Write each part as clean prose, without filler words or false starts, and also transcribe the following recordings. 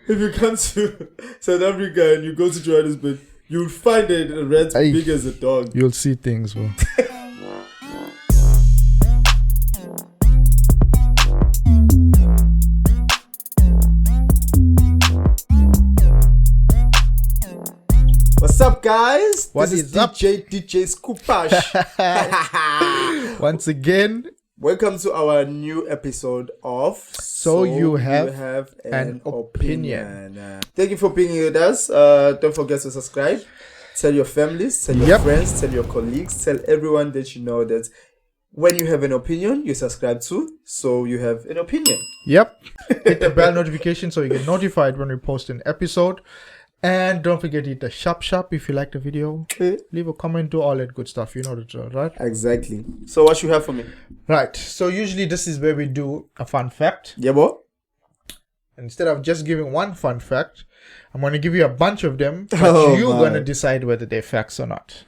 if you come to South Africa and you go to Johannesburg, you'll find a rat big as a dog. You'll see things, bro. What's up, guys? What this is is up? DJ Scoopash. Once again, welcome to our new episode of So You Have an Opinion. Thank you for being with us. Don't forget to subscribe. Tell your families, tell your friends, tell your colleagues, tell everyone that you know that when you have an opinion, you subscribe to. So You Have an Opinion. Yep. Hit the bell notification so you get notified when we post an episode. And don't forget to hit the sharp if you like the video. Leave a comment, do all that good stuff. You know the drill, right? Exactly. So what you have for me? Right. So usually this is where we do a fun fact. Yeah, boy. Instead of just giving one fun fact, I'm going to give you a bunch of them. But you're going to decide whether they're facts or not.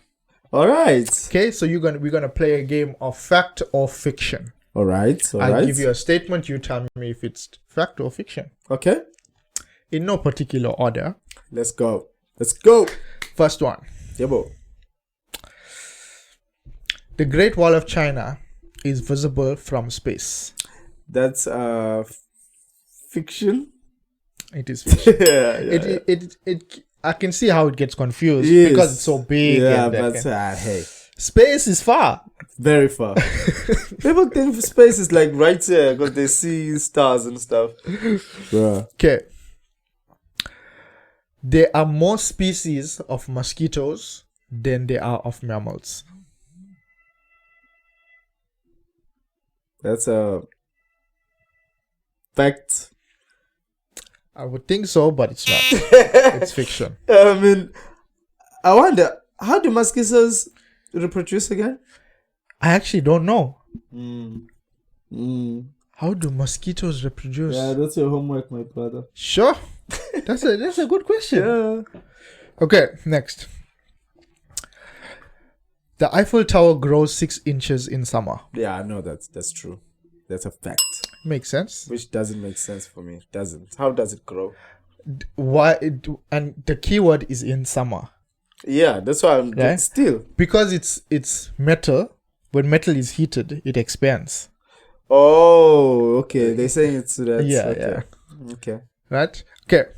All right. Okay. So we're going to play a game of fact or fiction. All right. I'll give you a statement. You tell me if it's fact or fiction. Okay. In no particular order. Let's go. First one. Yeah, boy. The Great Wall of China is visible from space. That's fiction. It is fiction. It I can see how it gets confused yes. because it's so big. Yeah, and but hey, space is far. very far. People think space is like right there because they see stars and stuff. Bruh. Okay. There are more species of mosquitoes than there are of mammals. That's a fact. I would think so, but it's not. It's fiction. I mean, I wonder, how do mosquitoes reproduce again? I actually don't know. How do mosquitoes reproduce? Yeah, that's your homework, my brother. Sure. That's a good question. Yeah. Okay, next. The Eiffel Tower grows 6 inches in summer. Yeah, I know that's true. That's a fact. Makes sense. Which doesn't make sense for me. Doesn't. How does it grow? And the keyword is in summer. Yeah, that's why I'm still. Because it's metal. When metal is heated, it expands. Oh, okay. They're saying it's that. Yeah. Okay. Right? Okay.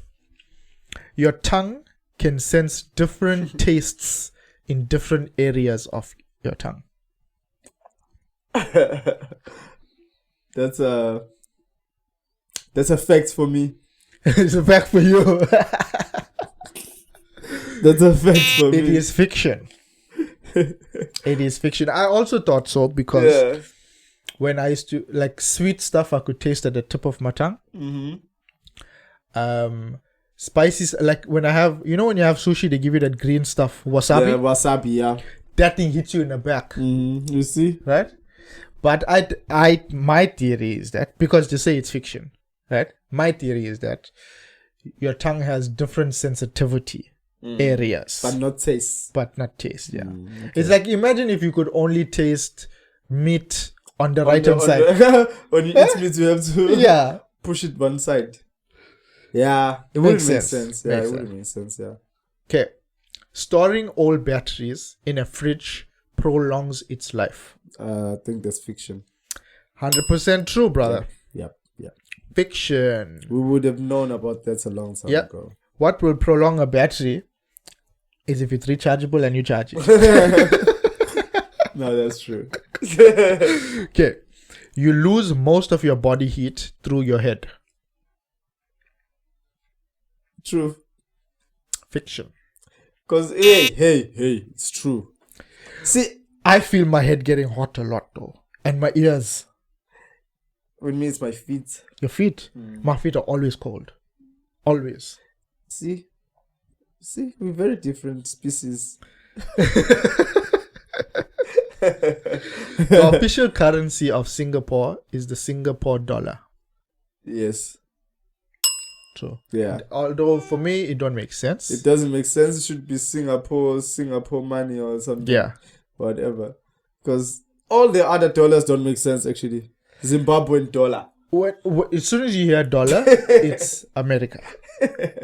Your tongue can sense different tastes in different areas of your tongue. That's a fact for me. It's a fact for you. That's a fact for me. It is fiction. It is fiction. I also thought so because when I used to like sweet stuff, I could taste at the tip of my tongue. Spices, like when I have, when you have sushi, they give you that green stuff, wasabi. Yeah, wasabi, yeah. That thing hits you in the back. You see? Right? But my theory is that, because they say it's fiction, right? My theory is that your tongue has different sensitivity areas. But not taste. Yeah. Okay. It's like, imagine if you could only taste meat on the right hand side. When you eat meat, you have to push it one side. Yeah, it wouldn't make sense. Yeah, it wouldn't make sense. Yeah. Okay. Storing old batteries in a fridge prolongs its life. I think that's fiction. 100% true, brother. Yep. Fiction. We would have known about that a long time ago. What will prolong a battery is if it's rechargeable and you charge it. No, that's true. Okay. You lose most of your body heat through your head. True. Fiction. Because, hey, it's true. See, I feel my head getting hot a lot though. And my ears. With me, it's my feet. Your feet? My feet are always cold. Always. See, we're very different species. The official currency of Singapore is the Singapore dollar. Yes. True. Yeah. Although for me, it don't make sense. It doesn't make sense. It should be Singapore money or something. Yeah. Whatever. Because all the other dollars don't make sense, actually. Zimbabwean dollar. As soon as you hear dollar, it's America,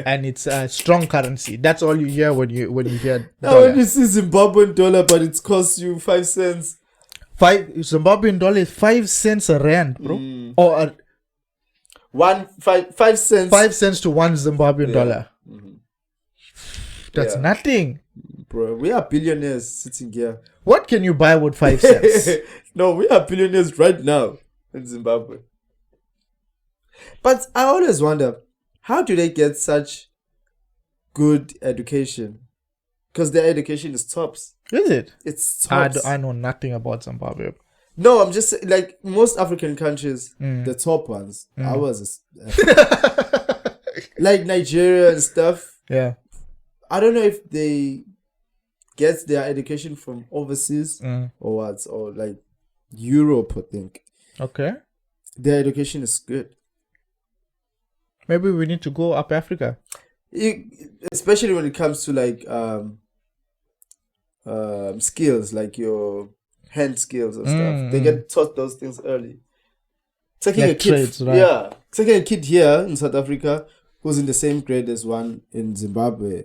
and it's a strong currency. That's all you hear when you hear Now dollar. when you see Zimbabwean dollar, but it costs you 5 cents. Zimbabwean dollar is 5 cents a rand, bro, or 5 cents. 5 cents to 1 Zimbabwean dollar. That's Yeah. nothing. Bro, we are billionaires sitting here. What can you buy with 5 cents? No, we are billionaires right now in Zimbabwe. But I always wonder, how do they get such good education? Because their education is tops. Is it? It's tops. I know nothing about Zimbabwe. No, I'm just like most African countries, the top ones. Ours is like Nigeria and stuff. Yeah. I don't know if they get their education from overseas or what, or like Europe, I think. Okay. Their education is good. Maybe we need to go up Africa. Especially when it comes to like skills, like your hand skills and stuff. They get taught those things early. Taking Like a kid, trades, right? yeah, taking a kid here in South Africa who's in the same grade as one in Zimbabwe,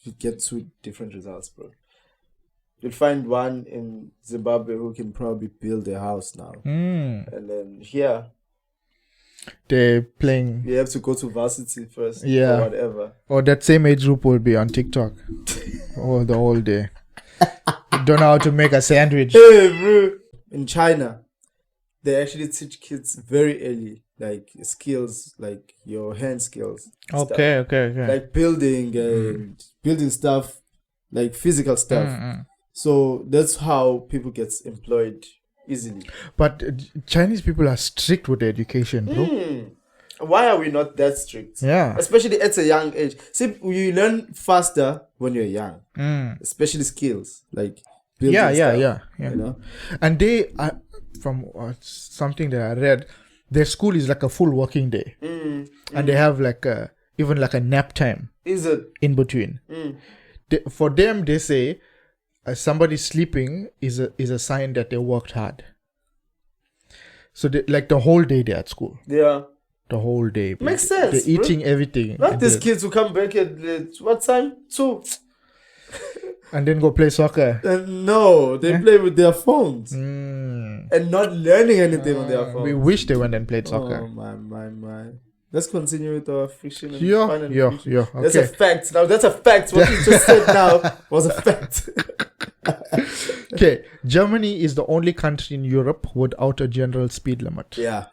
you get two different results, bro. You'll find one in Zimbabwe who can probably build a house now, and then here They're playing. you have to go to varsity first, Yeah. or whatever. Or that same age group will be on TikTok all the whole day. Don't know how to make a sandwich. Hey, bro. In China, they actually teach kids very early, like skills, like your hand skills. Stuff. Okay. Like building and building stuff, like physical stuff. So that's how people get employed easily. But Chinese people are strict with education, bro. Why are we not that strict? Yeah. Especially at a young age. See, you learn faster when you're young. Especially skills like building Yeah. You know? And they are, from something that I read, their school is like a full working day, and they have like even like a nap time. Is it in between? For them, they say somebody sleeping is a sign that they worked hard. So they, like the whole day they're at school. Yeah. The whole day. Makes sense. They're eating everything. Not these kids who come back at what time? 2. And then go play soccer. No, they play with their phones and not learning anything on their phones. We wish they went and played soccer. Oh my. Let's continue with our fiction. And Yeah. fiction. Okay. That's a fact. Now that's a fact. What you just said now was a fact. Okay. Germany is the only country in Europe without a general speed limit. Yeah,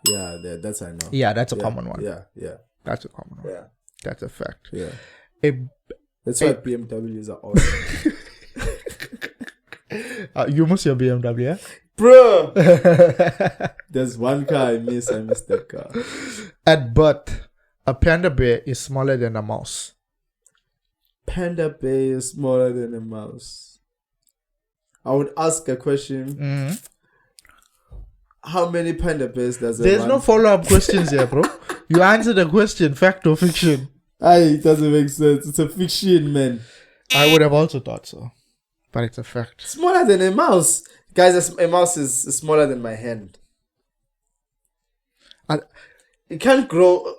that's I know. Yeah, that's a common one. Yeah. That's a common one. Yeah. That's a fact. Yeah. A That's why BMWs are awesome. you must your BMW, yeah? Bro! There's one car I miss that car. At birth, a panda bear is smaller than a mouse. Panda bear is smaller than a mouse. I would ask a question. How many panda bears does There's no follow-up questions here, bro. You answer the question, fact or fiction. It doesn't make sense. It's a fiction, man. I would have also thought so. But it's a fact. Smaller than a mouse. Guys, a mouse is smaller than my hand. It can't grow.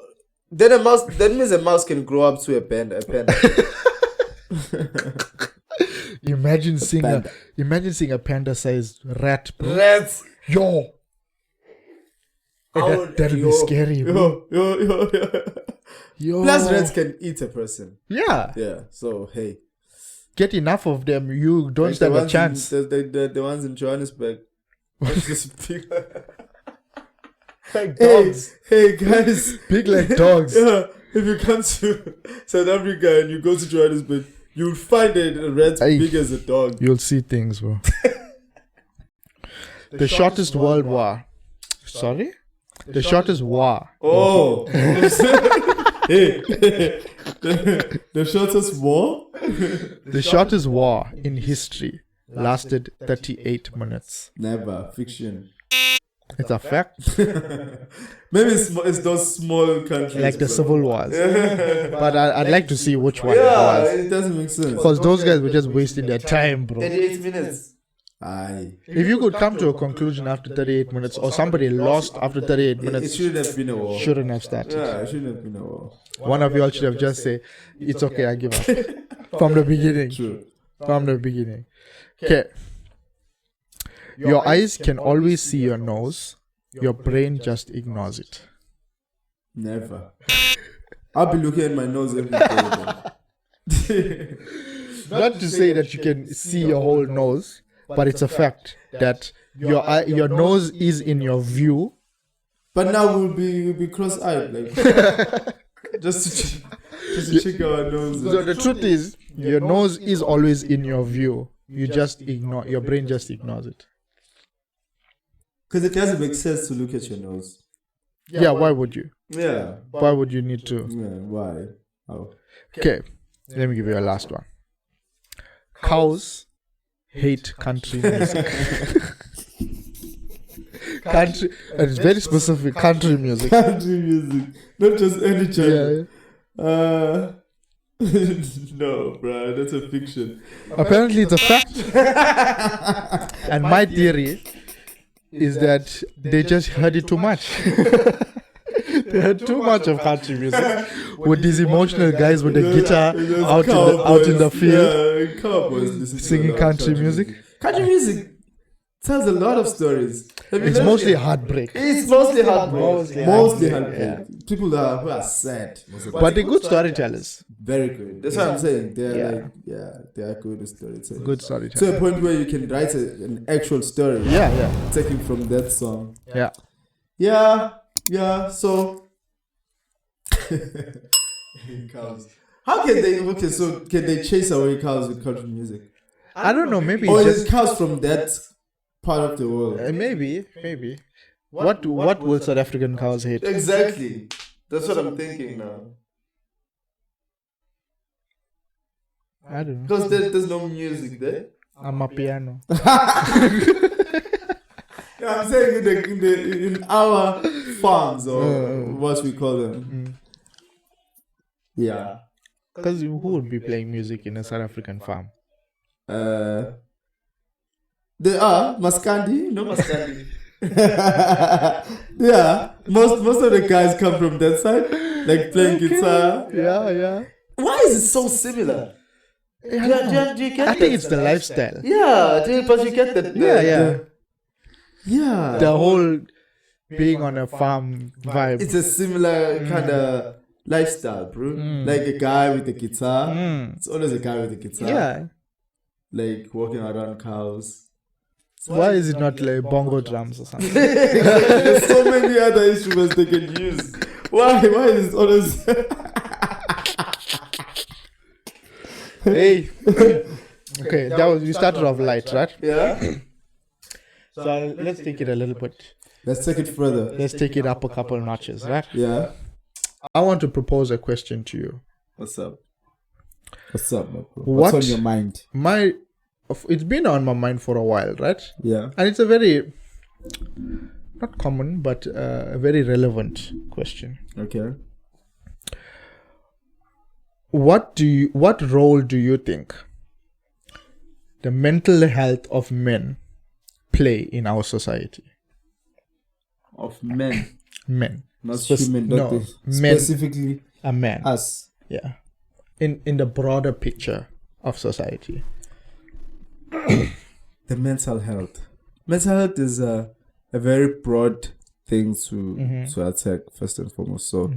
Then that means a mouse can grow up to a panda. Imagine seeing a panda-sized rat, bro. Rats. Yo. That'll be scary, bro. Yo. Plus, rats can eat a person. Yeah. Yeah. So hey, get enough of them. You don't stand a chance. The ones in Johannesburg. Just big. Like dogs. Hey guys. Big like dogs. Yeah. If you come to South Africa and you go to Johannesburg, you'll find a rat big as a dog. You'll see things, bro. The shortest world war. Sorry? The shortest war. Oh. Hey. The shortest war? The shortest war in history lasted 38 minutes. Never. Fiction. It's a fact. Maybe it's those small countries. Like the civil wars. But I'd like to see which one it Yeah, was. it doesn't make sense. Because those guys were just wasting their time, bro. 38 minutes. Aye. If you could come to a conclusion after 38 minutes, or somebody lost after 38 It minutes, shouldn't have been a war. shouldn't have started. Yeah, it shouldn't have been a war. One of you all should have just said, "It's okay, I give up." From the beginning. True. From the beginning. Okay. Your eyes can always see your nose. Your brain just ignores it. Never. I'll be looking at my nose every day. Not to say that you can see your whole nose, but it's a fact that your nose is in your view. But now we'll be cross-eyed, like just to check our nose. So the truth is, your nose is always in your view. You just ignore. Your brain just ignores it. Because it doesn't make sense to look at your nose. Yeah, why would you? Yeah. Why would you need to? Yeah, why? How? Okay, let me give you a last one. Cows hate country music. Country, and it's very specific. Country music. Country music. Not just any channel. Yeah. No, bro, that's a fiction. Apparently, it's a fact. And my theory is that they just heard it too much. They heard too much of country music with these emotional guys with the guitar out in the field, Yeah, cowboys singing country music. Country music tells a lot of stories. It's mostly heartbreak. It's mostly heartbreak. Mostly heartbreak. yeah. People who are sad. But they're good storytellers. Very good. That's what I'm saying. They're Yeah. they are good storytellers. Good To storytellers. a point where you can write an actual story. Yeah. Taking from that song. Yeah. Yeah. So cows. How can they? Okay, so can they chase away cows with country music? I don't know. Maybe Or it's is just it cows from that part of the world? maybe. What will South African cows hate? Exactly. That's what I'm thinking now. I don't know. Because there's no music there. I'm a piano. Yeah, I'm saying in our farms or what we call them. Yeah. Because who would be playing music in a South African farm? There are Maskandi, no Maskandi. Yeah, most of the guys come from that side, like playing guitar. Yeah. Why is it so similar? Do you get I think it's the lifestyle. Yeah, but you get that. Yeah. The whole being on a farm vibe. It's a similar kind of lifestyle, bro. Like a guy with a guitar. It's always a guy with a guitar. Yeah. Like walking around cows. Why is it not like bongo drums or something? There's so many other instruments they can use. Why is it always? Hey. Okay, we started off light, right? Yeah. So let's take it a little bit. Let's take it further. Let's take it up a couple notches, right? Yeah. I want to propose a question to you. What's up, my bro? What? What's on your mind? It's been on my mind for a while, right? Yeah. And it's a very, not common, but a very relevant question. Okay. What role do you think the mental health of men play in our society? Of men. Men. Not human, not no, men, specifically a man. us. Yeah. In the broader picture of society. The mental health. Mental health is a very broad thing to attack first and foremost. So,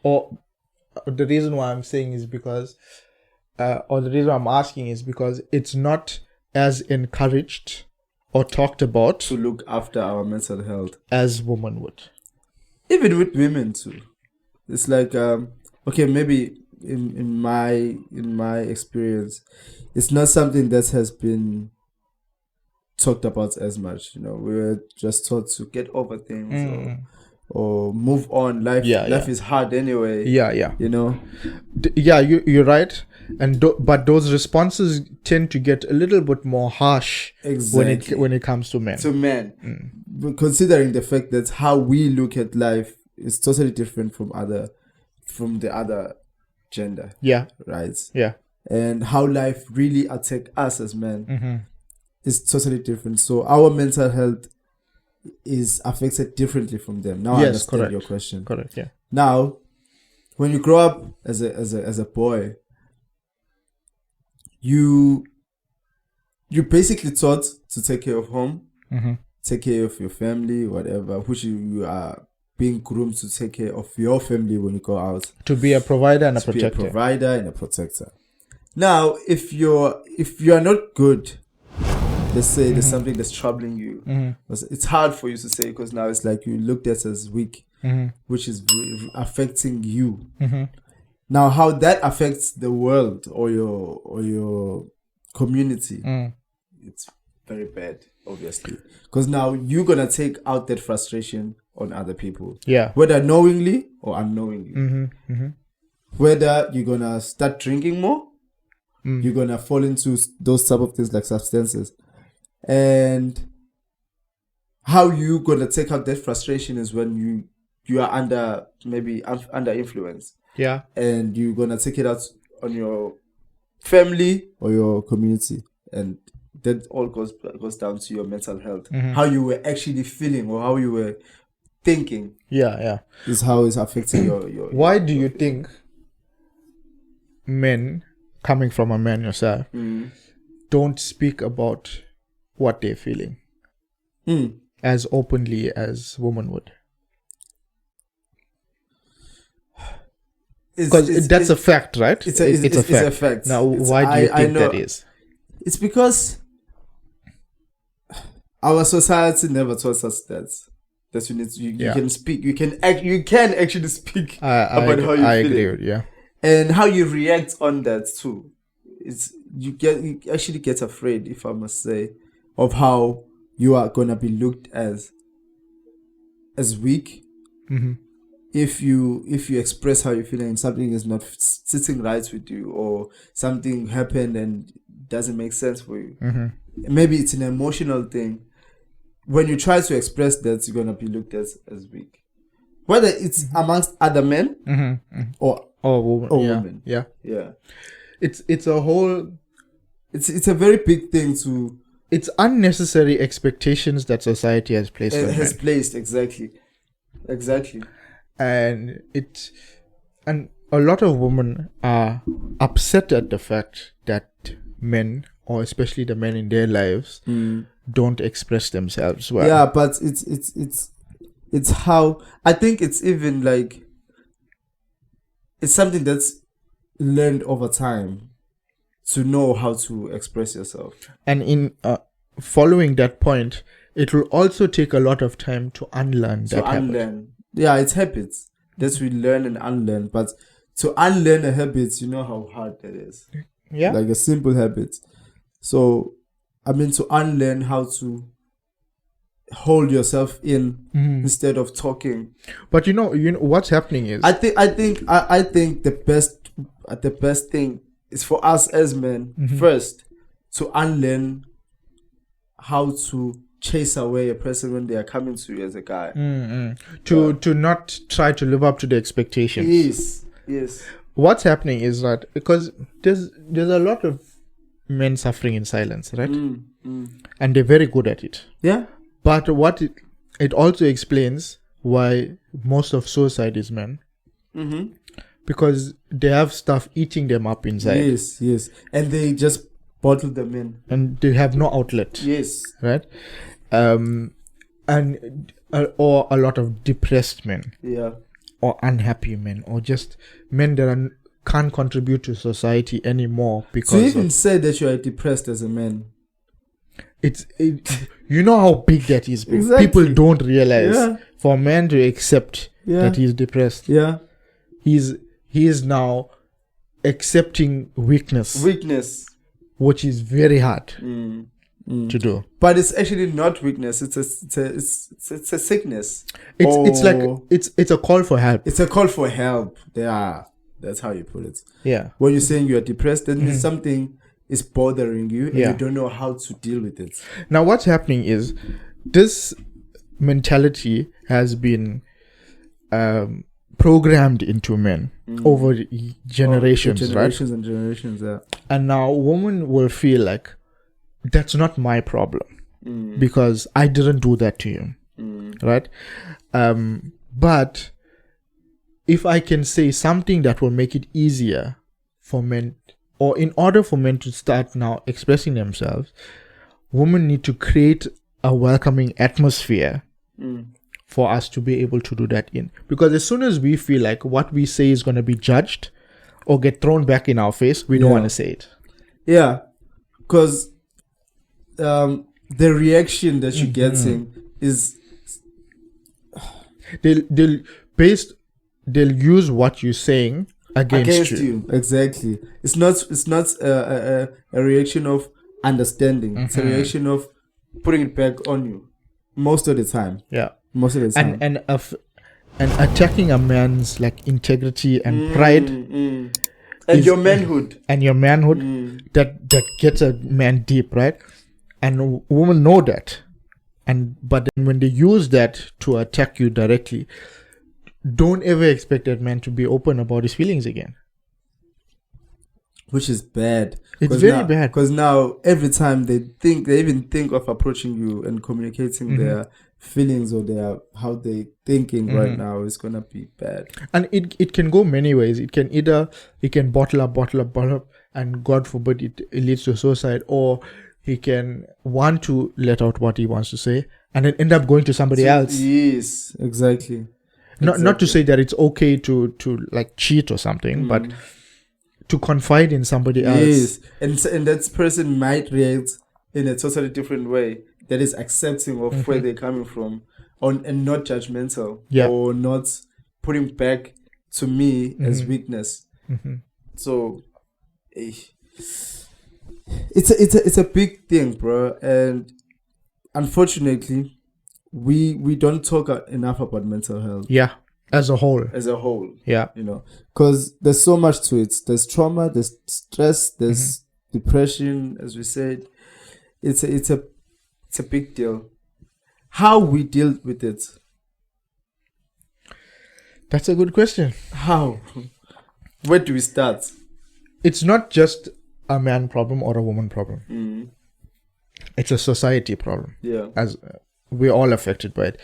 Or the reason why I'm saying is because, or the reason I'm asking is because it's not as encouraged or talked about to look after our mental health as women would. Even with women too. It's like okay, maybe in my experience, it's not something that has been talked about as much. You know, we were just taught to get over things or move on. Life is hard anyway. Yeah. You know. You're right. And but those responses tend to get a little bit more harsh when it comes to men. To men, considering the fact that how we look at life is totally different from the other gender. Yeah. Right. Yeah. And how life really attack us as men. is totally different. So our mental health is affected differently from them. Now I Yes, understand correct. your question. Correct. Yeah. Now, when you grow up as a boy, you basically taught to take care of home, Mm-hmm. take care of your family, whatever, which you are being groomed to take care of your family when you go out. To be a provider and a To be a protector. provider and a protector. Now, if you are not good, let's say there's something that's troubling you. It's hard for you to say because now it's like you looked at as weak, which is affecting you. Now, how that affects the world or your community, it's very bad, obviously, because now you're gonna take out that frustration on other people. Yeah. Whether knowingly or unknowingly. Whether you're gonna start drinking more, you're gonna fall into those type of things like substances, and how you gonna take out that frustration is when you are under influence. Yeah. And you're gonna take it out on your family or your community, and that all goes down to your mental health. How you were actually feeling or how you were thinking. Yeah. Is how it's affecting your. Why do you think men, coming from a man yourself, don't speak about what they're feeling as openly as women would? Because that's a fact, right? It's a fact. Now, why do you think that is? It's because our society never taught us that you need you can speak, you can actually speak about how you feel. I agree with you. And how you react on that too. You actually get afraid, if I must say, of how you are gonna be looked as weak. If you express how you're feeling and something is not sitting right with you, or something happened and doesn't make sense for you, maybe it's an emotional thing. When you try to express that, you're gonna be looked at as weak, whether it's amongst other men or women. Yeah. Yeah. It's a whole. It's a very big thing to. It's unnecessary expectations that society has placed on men. Exactly. And a lot of women are upset at the fact that men, or especially the men in their lives, don't express themselves well. Yeah, but it's how I think it's even like it's something that's learned over time to know how to express yourself. And in following that point, it will also take a lot of time to unlearn that habit. Yeah, it's habits that we learn and unlearn. But to unlearn a habit, you know how hard that is. Yeah. Like a simple habit. So, I mean, to unlearn how to hold yourself in instead of talking. But you know what's happening is I think the best thing is for us as men first to unlearn how to chase away a person when they are coming to you as a guy. To not try to live up to the expectations. Yes. What's happening is that because there's a lot of men suffering in silence, right? And they're very good at it. Yeah. But what it also explains why most of suicide is men. Because they have stuff eating them up inside. Yes. And they just bottle them in. And they have no outlet. Yes. Right? Or a lot of depressed men. Yeah. Or unhappy men. Or just men that can't contribute to society anymore because to even say that you are depressed as a man. You know how big that is. Exactly. People don't realize for a man to accept that he's depressed. Yeah. He is now accepting weakness, which is very hard to do. But it's actually not weakness. It's a sickness. It's a call for help. It's a call for help. Yeah, that's how you put it. Yeah. When you're saying you are depressed, then something is bothering you and Yeah. you don't know how to deal with it. Now, what's happening is this mentality has been programmed into men over generations, right? And generations, yeah. And now women will feel like that's not my problem because I didn't do that to you, right? But if I can say something that will make it easier for men, or in order for men to start now expressing themselves, women need to create a welcoming atmosphere for us to be able to do that in. Because as soon as we feel like what we say is going to be judged or get thrown back in our face, we don't want to say it. Yeah, because the reaction that you're getting is they'll use what you're saying against you. Exactly. It's not a reaction of understanding. It's a reaction of putting it back on you most of the time. Yeah, most of the time. And attacking a man's like integrity and pride and your manhood that gets a man deep, right? And women know that, but then when they use that to attack you directly, don't ever expect that man to be open about his feelings again. Which is bad. It's very bad. Because now every time they even think of approaching you and communicating their feelings or how they thinking right now, is gonna be bad. And it can go many ways. It can bottle up, and God forbid it leads to suicide, or he can want to let out what he wants to say and then end up going to somebody else. Yes, exactly. Not to say that it's okay to like cheat or something, but to confide in somebody else. Yes, and that person might react in a totally different way that is accepting of where they're coming from, and not judgmental, or not putting back to me as weakness. So it's a big thing, bro, and unfortunately we don't talk enough about mental health. Yeah, as a whole. Yeah, because there's so much to it. There's trauma, there's stress, there's depression, as we said. It's a big deal. How we deal with it? That's a good question. How? Where do we start? It's not just a man problem or a woman problem. It's a society problem. Yeah, as we're all affected by it.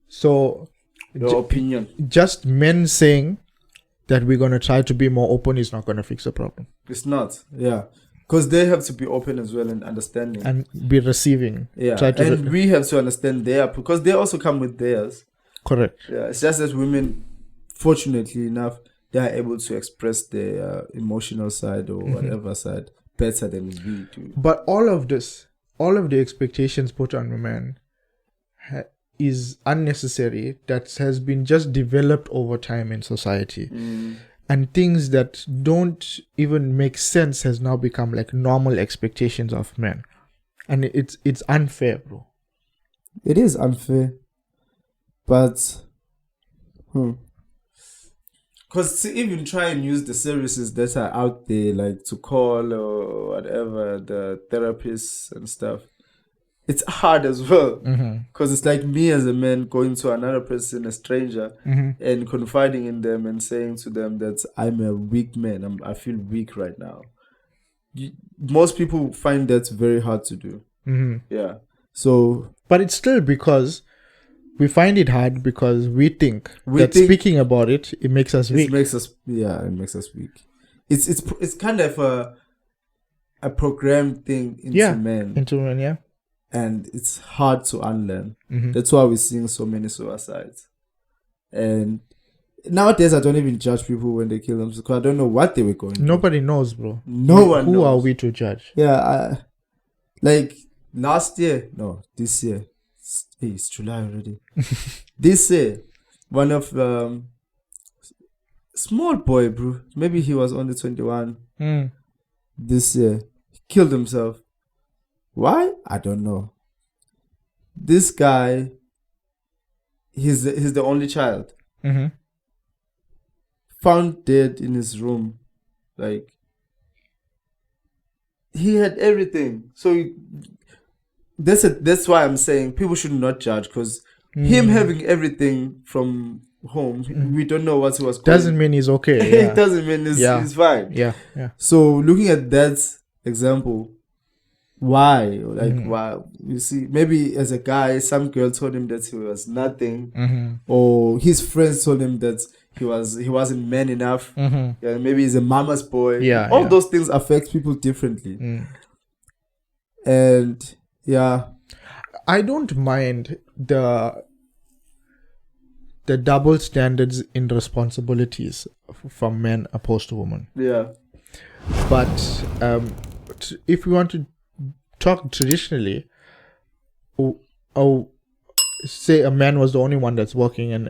So your opinion. Just men saying that we're going to try to be more open is not going to fix the problem. It's not. Yeah, because they have to be open as well and understanding and be receiving. Yeah, and we have to understand because they also come with theirs. Correct. Yeah, it's just that women, fortunately enough, they are able to express their emotional side or whatever side better than we do. But all of the expectations put on women is unnecessary. That has been just developed over time in society. And things that don't even make sense has now become like normal expectations of men. And it's unfair, bro. It is unfair. But because to even try and use the services that are out there, like to call or whatever, the therapists and stuff, it's hard as well. Because it's like me as a man going to another person, a stranger, and confiding in them and saying to them that I'm a weak man. I feel weak right now. Most people find that very hard to do. Yeah. So, but it's still because we find it hard because we think speaking about it makes us weak. It makes us weak. It's kind of a programmed thing into men. Yeah. And it's hard to unlearn. That's why we're seeing so many suicides. And nowadays, I don't even judge people when they kill themselves because I don't know what they were going through. Nobody knows, bro. No one knows. Who are we to judge? Yeah, like this year. Hey, it's July already. This year, one of small boy, bro. Maybe he was only 21. This year, he killed himself. Why? I don't know. This guy, he's the only child. Found dead in his room. Like, he had everything. So that's why I'm saying people should not judge, because him having everything from home, we don't know what he was going. Doesn't mean he's okay. Yeah. It doesn't mean he's fine. Yeah. So looking at that example, why? Like, why? You see, maybe as a guy, some girl told him that he was nothing, or his friends told him that he wasn't man enough. Yeah, maybe he's a mama's boy. Yeah, all yeah. those things affect people differently. And yeah, I don't mind the double standards in responsibilities from men opposed to women. yeah, But if we want to talk traditionally, say a man was the only one that's working, and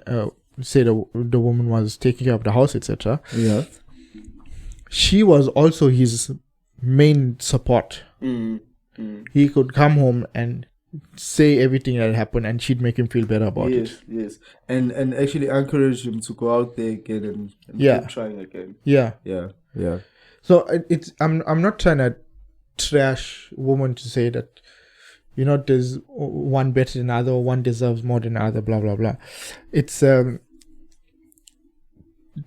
say the woman was taking care of the house, etc. yeah. She was also his main support. He could come home and say everything that happened, and she'd make him feel better about it. Yes, and actually encourage him to go out there again and keep trying again. Yeah. So I'm not trying to trash women to say that, you know, there's one better than the other, or one deserves more than the other, blah blah blah. It's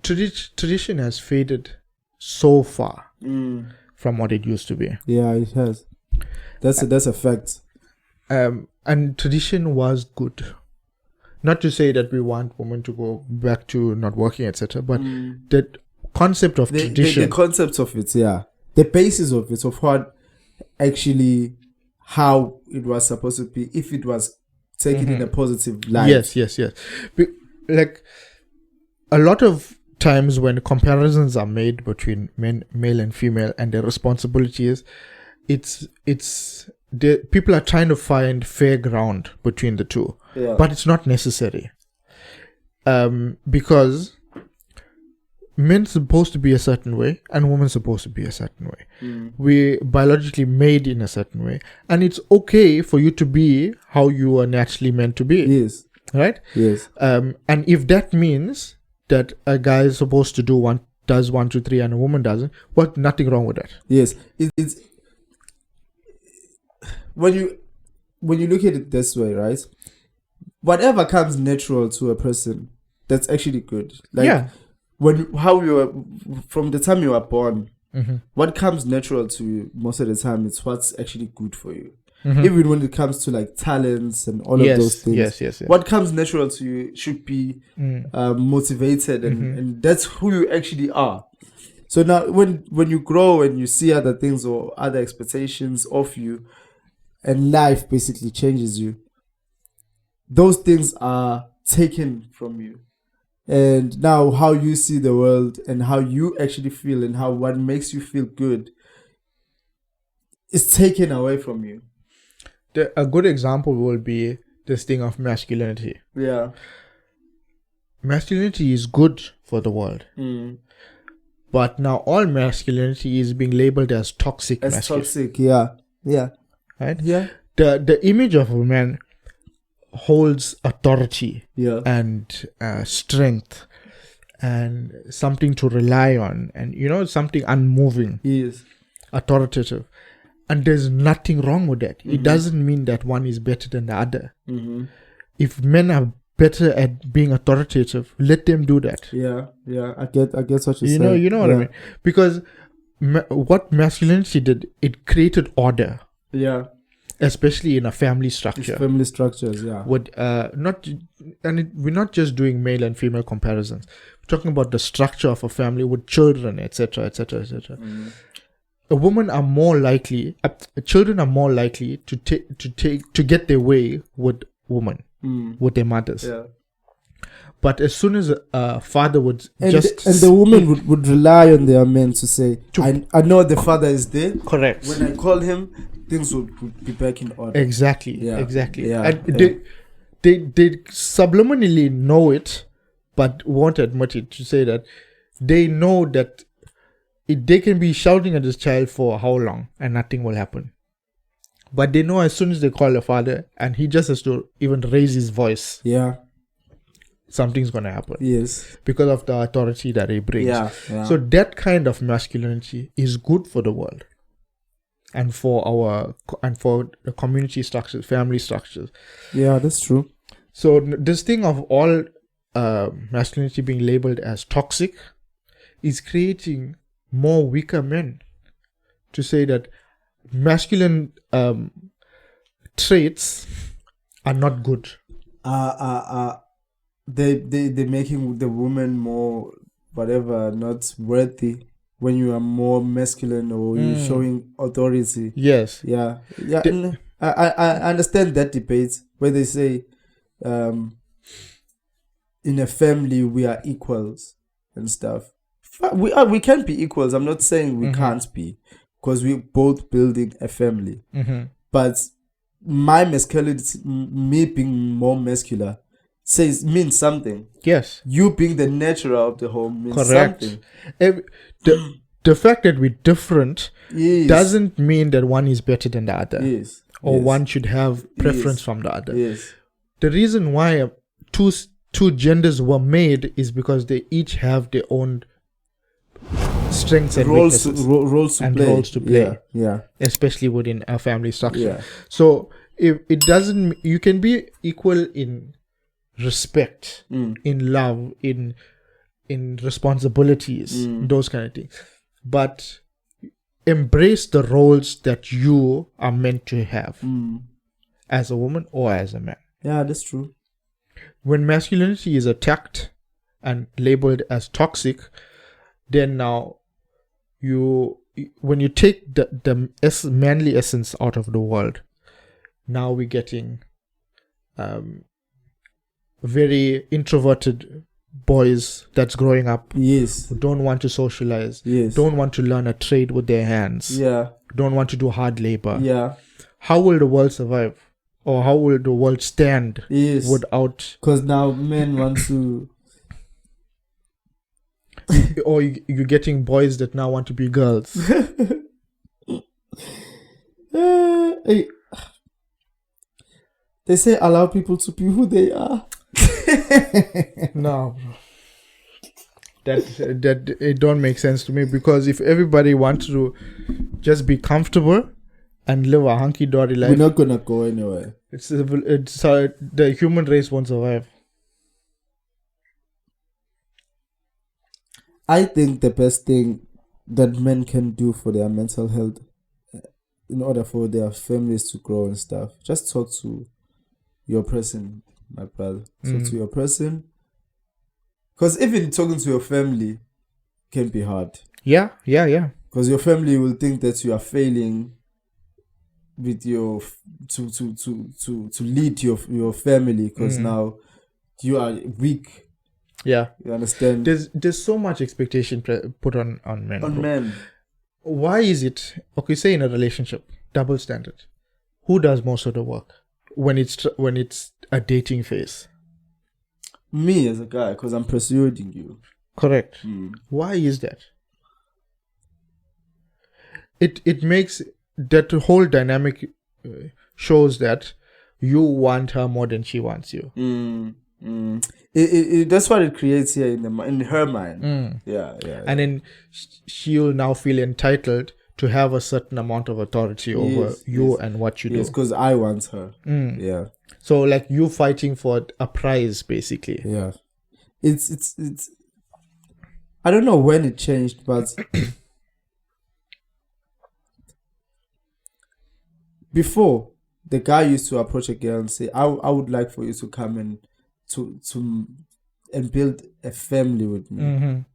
tradition has faded so far from what it used to be. Yeah, it has. That's a fact. And tradition was good. Not to say that we want women to go back to not working, etc. But that concept of tradition, the concept of it, the basis of it, of what actually how it was supposed to be, if it was taken in a positive light. Yes. Like a lot of times when comparisons are made between male and female, and their responsibilities, it's the people are trying to find fair ground between the two, but it's not necessary, because men's supposed to be a certain way and women's supposed to be a certain way. We biologically made in a certain way, and it's okay for you to be how you are naturally meant to be. Yes. Right? Yes. And if that means that a guy is supposed to do 1, 2, 3, and a woman doesn't, well, nothing wrong with that. Yes. It's when you look at it this way, right? Whatever comes natural to a person, that's actually good. Like how you were, from the time you were born, what comes natural to you most of the time, it's what's actually good for you. Even when it comes to like talents and all of those things, yes. What comes natural to you should be motivated, and that's who you actually are. So now when you grow and you see other things or other expectations of you, and life basically changes you, those things are taken from you. And now how you see the world and how you actually feel and how what makes you feel good is taken away from you. A good example will be this thing of masculinity. Yeah. Masculinity is good for the world. But now all masculinity is being labeled as toxic. Toxic, yeah. Right? Yeah. The image of a man holds authority and strength and something to rely on, and something unmoving. Yes. Authoritative. And there's nothing wrong with that. It doesn't mean that one is better than the other. If men are better at being authoritative, let them do that. Yeah. I get what you're saying. You know what I mean? Because what masculinity did, it created order. Yeah. Especially in a family structure. It's family structures, yeah. With we're not just doing male and female comparisons. We're talking about the structure of a family with children, etc., etc., etc. Children are more likely to get their way with women, with their mothers. Yeah. But as soon as a father would and the woman would rely on their men to say, I know the father is there. Correct. When I call him, things would be back in order. Exactly. Yeah. Exactly. Yeah. And they subliminally know it, but won't admit it, to say that they know that they can be shouting at this child for how long and nothing will happen. But they know as soon as they call the father and he just has to even raise his voice, something's going to happen. Yes. Because of the authority that he brings. Yeah. So that kind of masculinity is good for the world. And for the community structures, family structures. Yeah, that's true. So this thing of all masculinity being labeled as toxic is creating more weaker men, to say that masculine traits are not good. They making the woman more whatever, not worthy when you are more masculine or you're showing authority. Yes. Yeah. And I understand that debate where they say in a family we are equals and stuff. We can be equals. I'm not saying we can't be, because we're both building a family. But my masculinity, me being more muscular, means something. Yes. You being the nurturer of the home means something. The fact that we're different Yes. doesn't mean that one is better than the other. Yes. Or one should have preference from the other. Yes. The reason why two genders were made is because they each have their own strengths and roles roles to play. Yeah. Especially within a family structure. Yeah. So if it doesn't, you can be equal in respect, in love, in responsibilities, those kind of things. But embrace the roles that you are meant to have as a woman or as a man. Yeah, that's true. When masculinity is attacked and labeled as toxic, then now when you take the manly essence out of the world, now we're getting very introverted boys that's growing up. Yes. Who don't want to socialize. Yes. Don't want to learn a trade with their hands. Yeah. Don't want to do hard labor. Yeah. How will the world survive? Or how will the world stand without... Because now men want to... or you're getting boys that now want to be girls. Hey. They say allow people to be who they are. No. That it don't make sense to me, because if everybody wants to just be comfortable and live a hunky-dory life, we're not gonna go anywhere. It's the human race won't survive. I think the best thing that men can do for their mental health, in order for their families to grow and stuff, just talk to your person, my brother. Talk to your person. Because even talking to your family can be hard. Yeah. Because your family will think that you are failing with your to lead your family, because now you are weak. Yeah, you understand. There's so much expectation put on men. On men. Why is it? Okay, say in a relationship, double standard. Who does most of the work when it's a dating phase? Me as a guy, because I'm persuading you. Correct. Why is that? It makes that whole dynamic shows that you want her more than she wants you. That's what it creates here in her mind. Yeah. And then she'll now feel entitled to have a certain amount of authority over you and what you do. Yes, because I want her. Yeah. So like you fighting for a prize, basically. Yeah. It's I don't know when it changed, but before, the guy used to approach a girl and say, I would like for you to come and and build a family with me.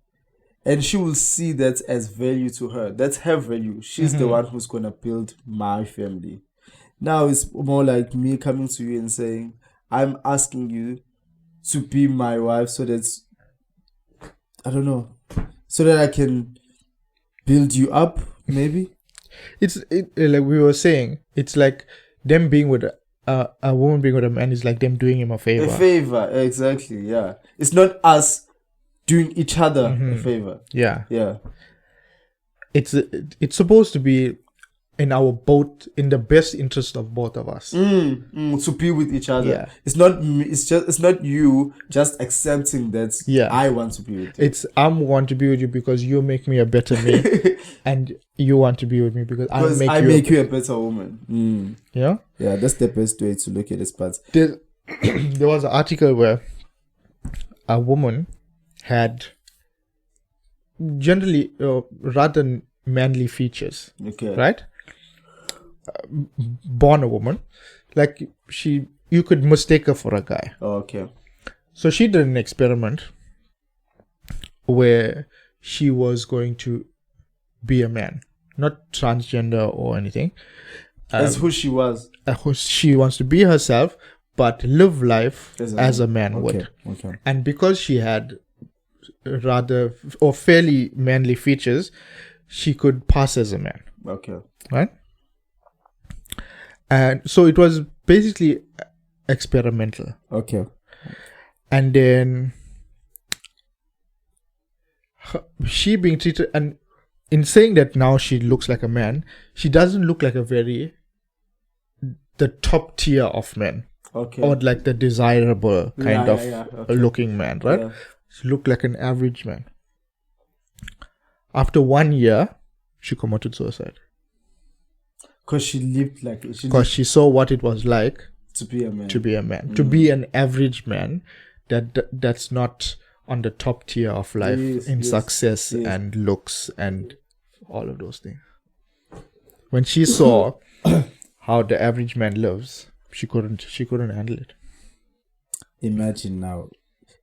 And she will see that as value to her. That's her value. She's the one who's going to build my family. Now it's more like me coming to you and saying, I'm asking you to be my wife so that, I don't know, so that I can build you up, maybe. It's like we were saying, it's like them being with a woman being with a man is like them doing him a favor. A favor, exactly, yeah. It's not us doing each other a favor. Yeah. Yeah. It's supposed to be in the best interest of both of us. To be with each other. Yeah. It's not you just accepting that I want to be with you. It's I want to be with you because you make me a better me, and you want to be with me because I make you a better woman. Yeah? Yeah, that's the best way to look at this part. There was an article where a woman had generally rather manly features. Okay. Right? born a woman. Like you could mistake her for a guy. Oh, okay. So she did an experiment where she was going to be a man, not transgender or anything. That's who she was. She wants to be herself, but live life as a man would. Okay. And because she had rather or fairly manly features, she could pass as a man. Okay. Right? And so it was basically experimental. Okay. And then she being treated, and in saying that now she looks like a man, she doesn't look like the top tier of men. Okay. Or like the desirable kind of Okay. looking man, right? Yeah. She looked like an average man. After 1 year, she committed suicide. Because she lived like... Because she saw what it was like to be a man. To be an average man that's not on the top tier of life in success and looks and all of those things. When she saw how the average man lives, she couldn't handle it. Imagine now.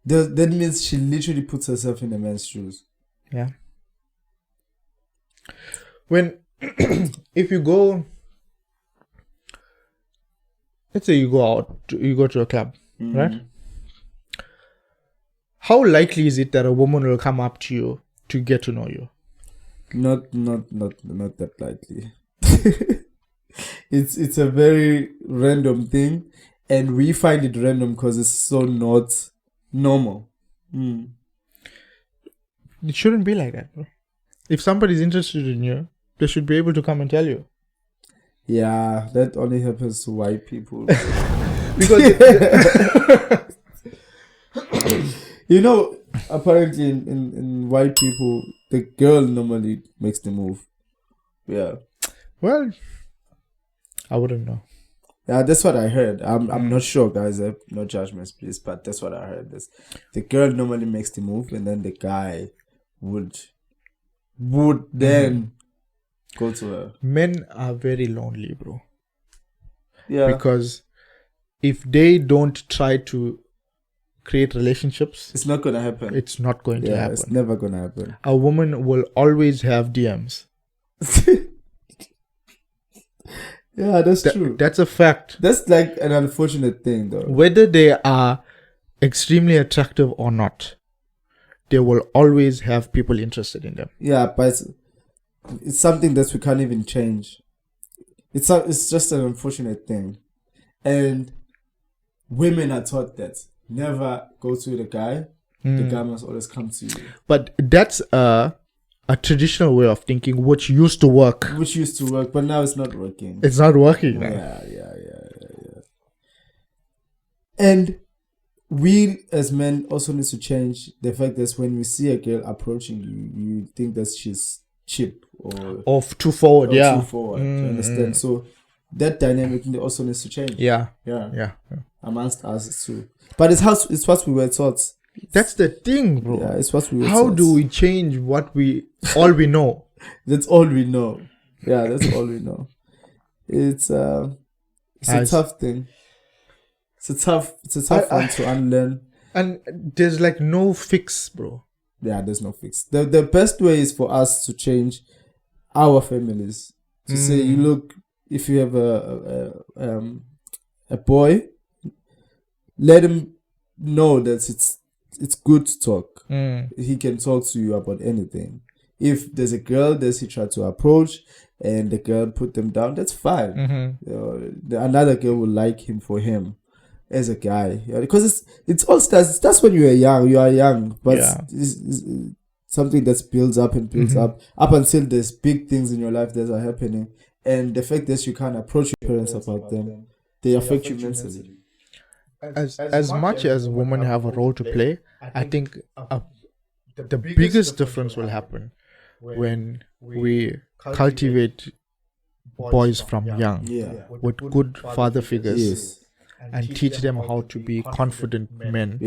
That means she literally puts herself in a man's shoes. Yeah. If you go, let's say you go to a club, right? How likely is it that a woman will come up to you to get to know you? Not that likely. It's a very random thing, and we find it random because it's so not normal. It shouldn't be like that, bro. If somebody's interested in you, they should be able to come and tell you. Yeah, that only happens to white people. Because you know, apparently in white people, the girl normally makes the move. Yeah. Well, I wouldn't know. Yeah, that's what I heard. I'm not sure, guys. No judgments, please. But that's what I heard. The girl normally makes the move, and then the guy would then go to her. Men are very lonely, bro. Yeah. Because if they don't try to create relationships, it's not gonna happen. It's not going to happen. It's never gonna happen. A woman will always have DMs. Yeah, that's true. That's a fact. That's like an unfortunate thing, though. Whether they are extremely attractive or not, they will always have people interested in them. Yeah, but it's something that we can't even change. It's just an unfortunate thing. And women are taught that. Never go to the guy. The guy must always come to you. But that's a traditional way of thinking, which used to work. But now it's not working. It's not working now. Yeah. And we as men also need to change the fact that when we see a girl approaching you, you think that she's cheap or too forward. You understand? So that dynamic also needs to change. Yeah. Amongst us too. But it's what we were taught. That's the thing, bro. Yeah, it's what we were How taught. do we change all we know? That's all we know. Yeah, that's all we know. It's a tough thing. It's a tough one to unlearn. And there's like no fix, bro. Yeah, there's no fix. The best way is for us to change our families. To say, you look, if you have a boy, let him know that it's good to talk. He can talk to you about anything. If there's a girl that he tried to approach and the girl put them down, that's fine. Another girl will like him for him as a guy. Because it's all starts. That's when you are young. But it's something that builds up and builds up until there's big things in your life that are happening. And the fact that you can't approach your parents about them, they affect you mentally. As much as women have a role to play, I think the biggest difference will happen when we cultivate boys from young with good father figures and teach them how to be confident men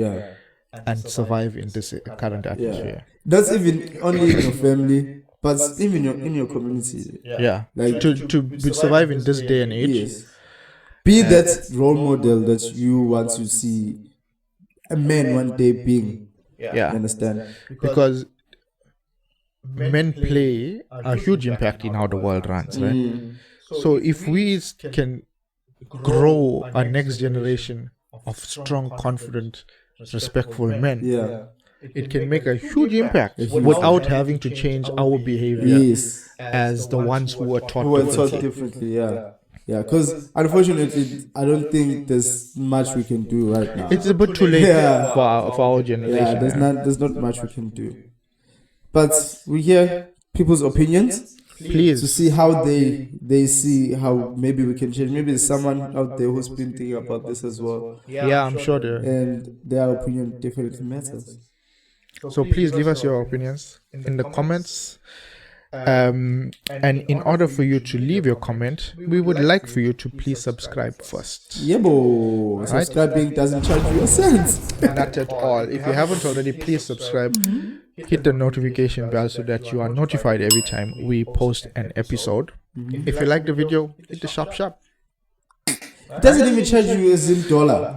and survive in this current atmosphere. That's even only in your family. but even in your community, Yeah. like To survive in this day and age. yes, be that role model that you want to see a man one day being. Yeah. You understand? Because men play a huge impact in how the world runs, right? So if we can grow a next generation of strong, confident, respectful men, Yeah. it can make a huge impact without having to change our behavior Yes. as the ones who were taught Who were differently. taught differently, yeah. Yeah, because unfortunately, I don't think there's much we can do right now. It's a bit too late Yeah. for our generation. Yeah, there's not much we can do. But we hear people's opinions to Please, see how they see how maybe we can change. Maybe there's someone out there who's been thinking about this as well, yeah, I'm sure there. and their opinion definitely matters. So please leave us your opinions in the comments. And in order for you to leave your comment, we would like for you to please subscribe first. Yeah, but subscribing doesn't charge you a cent. Not at all. If you haven't already, please subscribe. Hit the notification bell so that you are notified every time we post an episode. If you like the video, hit the sharp. It doesn't even charge you a Zim dollar,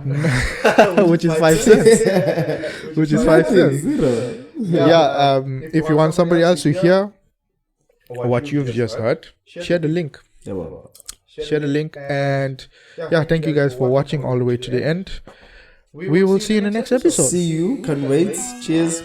Which is 5 cents. Which is 5 cents. Yeah, if you want somebody else to hear what you've just heard, share the link. Yeah, well. Share the link, and yeah, thank you guys for watching all the way to the end. We will see you in the next episode. See you. Can't wait. Cheers.